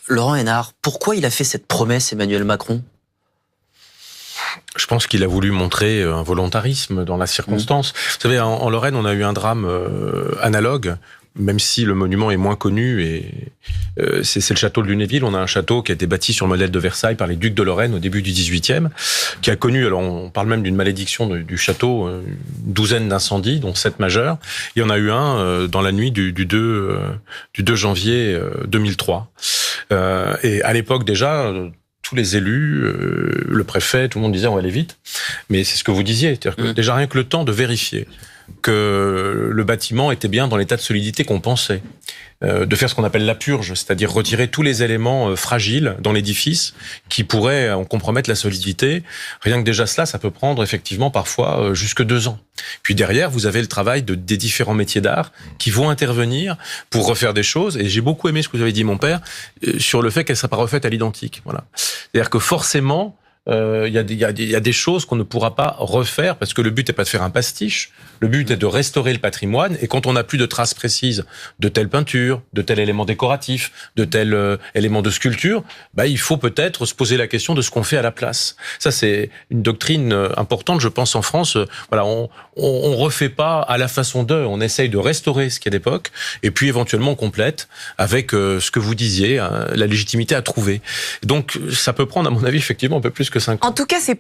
Laurent Hénart, pourquoi il a fait cette promesse, Emmanuel Macron ? Je pense qu'il a voulu montrer un volontarisme dans la circonstance. Vous savez, en Lorraine, on a eu un drame analogue, même si le monument est moins connu. Et c'est le château de Lunéville. On a un château qui a été bâti sur le modèle de Versailles par les ducs de Lorraine au début du XVIIIe, qui a connu, alors on parle même d'une malédiction du château, une douzaine d'incendies, dont 7 majeurs. Il y en a eu un dans la nuit du 2 janvier 2003. Et à l'époque déjà... tous les élus, le préfet, tout le monde disait on va aller vite. Mais c'est ce que vous disiez. C'est-à-dire que déjà rien que le temps de vérifier que le bâtiment était bien dans l'état de solidité qu'on pensait, de faire ce qu'on appelle la purge, c'est-à-dire retirer tous les éléments fragiles dans l'édifice qui pourraient en compromettre la solidité. Rien que déjà cela, ça peut prendre effectivement parfois jusque 2 ans. Puis derrière, vous avez le travail des différents métiers d'art qui vont intervenir pour refaire des choses. Et j'ai beaucoup aimé ce que vous avez dit, mon père, sur le fait qu'elle ne sera pas refaite à l'identique. Voilà. C'est-à-dire que forcément, il y a des choses qu'on ne pourra pas refaire parce que le but n'est pas de faire un pastiche. Le but est de restaurer le patrimoine. Et quand on n'a plus de traces précises de telle peinture, de tel élément décoratif, de tel élément de sculpture, il faut peut-être se poser la question de ce qu'on fait à la place. Ça, c'est une doctrine importante, je pense, en France. Voilà, on refait pas à la façon d'eux. On essaye de restaurer ce qui est d'époque et puis éventuellement on complète avec ce que vous disiez, la légitimité à trouver. Donc, ça peut prendre, à mon avis, effectivement, un peu plus que 5 ans. En tout cas, c'est